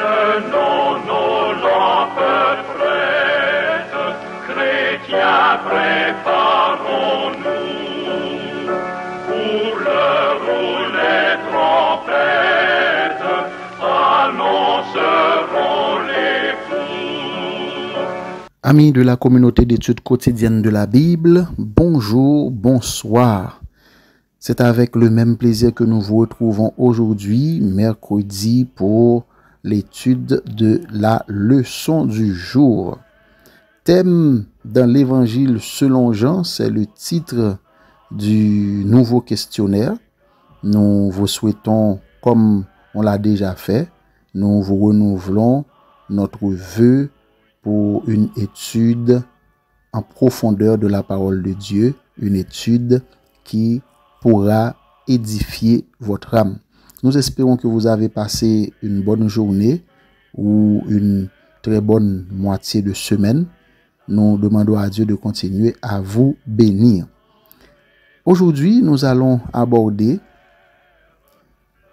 Tenons nos lampes prêtes, chrétiens, préparons-nous pour l'heure où les trompettes annonceront l'époux. Amis de la communauté d'études quotidiennes de la Bible, bonjour, bonsoir. C'est avec le même plaisir que nous vous retrouvons aujourd'hui, mercredi, pour l'étude de la leçon du jour. Thème dans l'évangile selon Jean, c'est le titre du nouveau questionnaire. Nous vous souhaitons, comme on l'a déjà fait, nous vous renouvelons notre vœu pour une étude en profondeur de la parole de Dieu, une étude qui pourra édifier votre âme. Nous espérons que vous avez passé une bonne journée ou une très bonne moitié de semaine. Nous demandons à Dieu de continuer à vous bénir. Aujourd'hui, nous allons aborder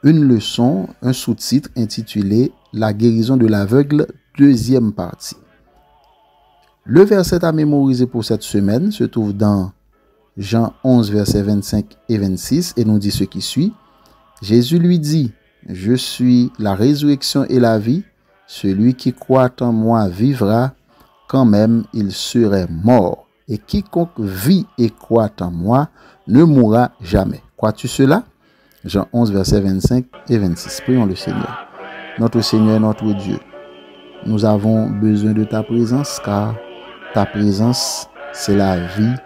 une leçon, un sous-titre intitulé « La guérison de l'aveugle », deuxième partie. Le verset à mémoriser pour cette semaine se trouve dans Jean 11, versets 25 et 26, et nous dit ce qui suit. Jésus lui dit, « Je suis la résurrection et la vie. Celui qui croit en moi vivra, quand même il serait mort. Et quiconque vit et croit en moi ne mourra jamais. » Crois-tu cela? Jean 11, versets 25 et 26. Prions le Seigneur. Notre Seigneur et notre Dieu, nous avons besoin de ta présence, car ta présence, c'est la vie.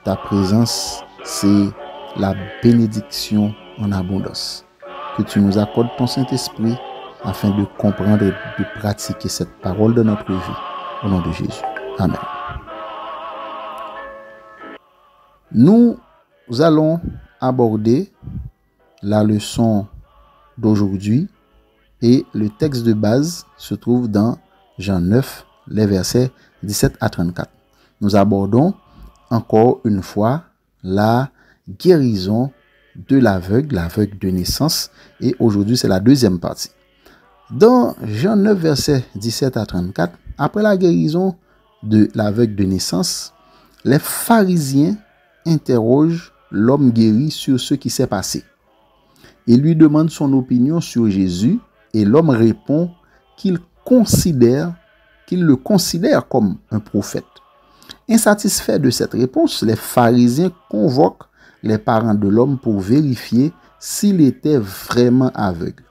Ta présence, c'est la bénédiction en abondance. Que tu nous accordes ton Saint-Esprit afin de comprendre et de pratiquer cette parole de notre vie. Au nom de Jésus. Amen. Nous allons aborder la leçon d'aujourd'hui et le texte de base se trouve dans Jean 9, les versets 17 à 34. Nous abordons encore une fois la guérison de l'aveugle de naissance, et aujourd'hui c'est la deuxième partie. Dans Jean 9, versets 17 à 34, après la guérison de l'aveugle de naissance, les pharisiens interrogent l'homme guéri sur ce qui s'est passé. Ils lui demandent son opinion sur Jésus, et l'homme répond qu'il le considère comme un prophète. Insatisfaits de cette réponse, les pharisiens convoquent les parents de l'homme pour vérifier s'il était vraiment aveugle.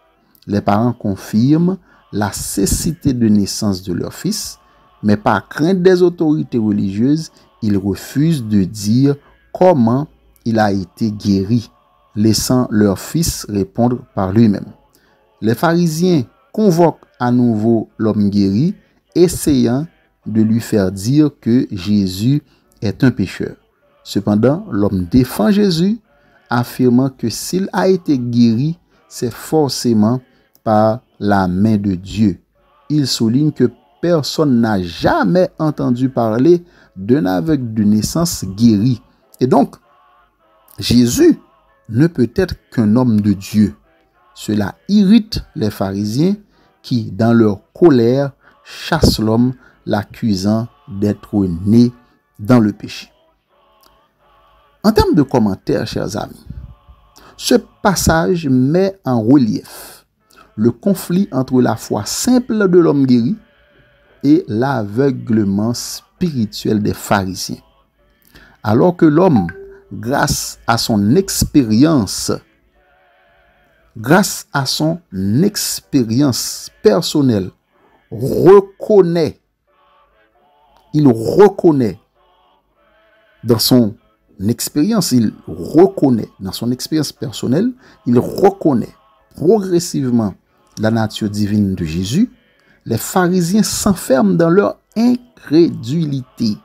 Les parents confirment la cécité de naissance de leur fils, mais par crainte des autorités religieuses, ils refusent de dire comment il a été guéri, laissant leur fils répondre par lui-même. Les pharisiens convoquent à nouveau l'homme guéri, essayant de lui faire dire que Jésus est un pécheur. Cependant, l'homme défend Jésus, affirmant que s'il a été guéri, c'est forcément par la main de Dieu. Il souligne que personne n'a jamais entendu parler d'un aveugle de naissance guéri. Et donc, Jésus ne peut être qu'un homme de Dieu. Cela irrite les pharisiens qui, dans leur colère, chassent l'homme, l'accusant d'être né dans le péché. En termes de commentaires, chers amis, ce passage met en relief le conflit entre la foi simple de l'homme guéri et l'aveuglement spirituel des pharisiens. Alors que l'homme, grâce à son expérience personnelle, il reconnaît dans son expérience personnelle, il reconnaît progressivement la nature divine de Jésus. Les pharisiens s'enferment dans leur incrédulité.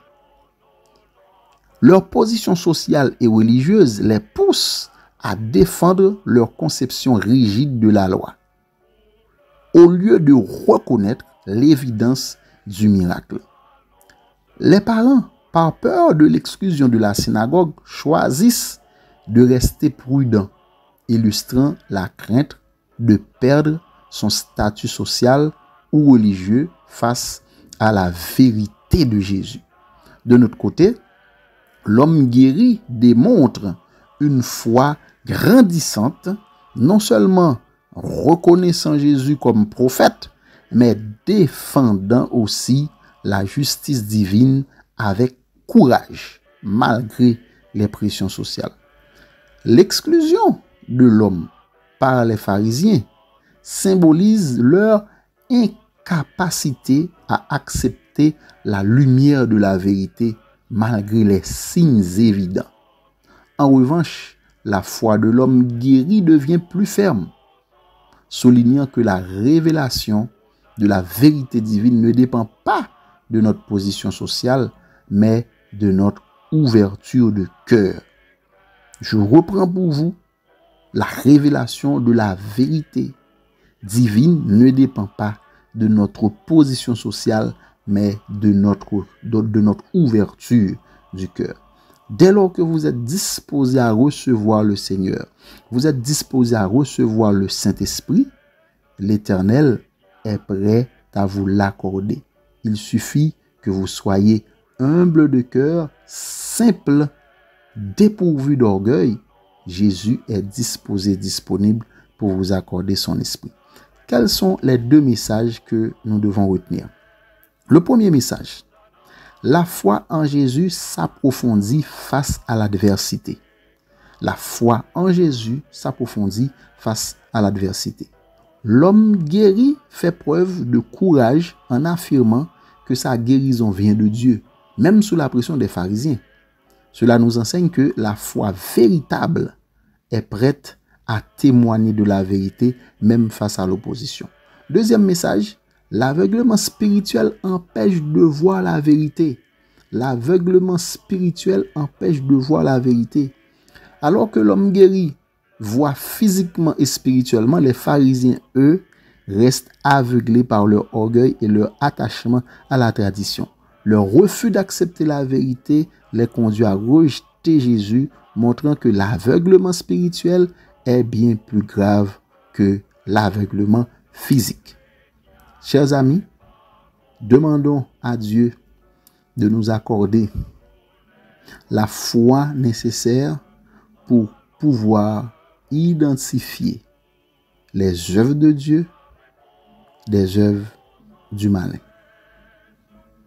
Leur position sociale et religieuse les pousse à défendre leur conception rigide de la loi, au lieu de reconnaître l'évidence du miracle. Les parents, par peur de l'exclusion de la synagogue, choisissent de rester prudents, illustrant la crainte de perdre son statut social ou religieux face à la vérité de Jésus. De notre côté, l'homme guéri démontre une foi grandissante, non seulement reconnaissant Jésus comme prophète, mais défendant aussi la justice divine avec courage, malgré les pressions sociales. L'exclusion de l'homme par les pharisiens symbolise leur incapacité à accepter la lumière de la vérité malgré les signes évidents. En revanche, la foi de l'homme guéri devient plus ferme, soulignant que la révélation de la vérité divine ne dépend pas de notre position sociale, mais de notre ouverture de cœur. Je reprends pour vous, la révélation de la vérité divine ne dépend pas de notre position sociale, mais de notre ouverture du cœur. Dès lors que vous êtes disposé à recevoir le Seigneur, vous êtes disposé à recevoir le Saint-Esprit, l'Éternel est prêt à vous l'accorder. Il suffit que vous soyez humble de cœur, simple, dépourvu d'orgueil. Jésus est disponible pour vous accorder son esprit. Quels sont les deux messages que nous devons retenir? Le premier message: la foi en Jésus s'approfondit face à l'adversité. La foi en Jésus s'approfondit face à l'adversité. L'homme guéri fait preuve de courage en affirmant que sa guérison vient de Dieu, même sous la pression des pharisiens. Cela nous enseigne que la foi véritable est prête à témoigner de la vérité, même face à l'opposition. Deuxième message: l'aveuglement spirituel empêche de voir la vérité. L'aveuglement spirituel empêche de voir la vérité. Alors que l'homme guéri voit physiquement et spirituellement, les pharisiens, eux, restent aveuglés par leur orgueil et leur attachement à la tradition. Leur refus d'accepter la vérité les conduit à rejeter Jésus, montrant que l'aveuglement spirituel est bien plus grave que l'aveuglement physique. Chers amis, demandons à Dieu de nous accorder la foi nécessaire pour pouvoir identifier les œuvres de Dieu des œuvres du malin.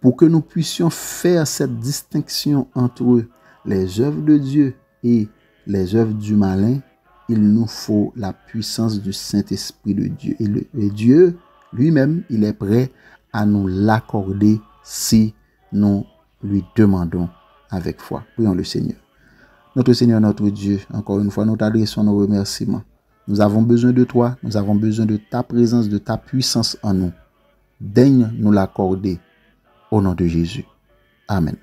Pour que nous puissions faire cette distinction entre les œuvres de Dieu et les œuvres du malin, il nous faut la puissance du Saint-Esprit de Dieu. Et Dieu lui-même, il est prêt à nous l'accorder si nous lui demandons avec foi. Prions le Seigneur. Notre Seigneur, notre Dieu, encore une fois, nous t'adressons nos remerciements. Nous avons besoin de toi, nous avons besoin de ta présence, de ta puissance en nous. Daigne nous l'accorder au nom de Jésus. Amen.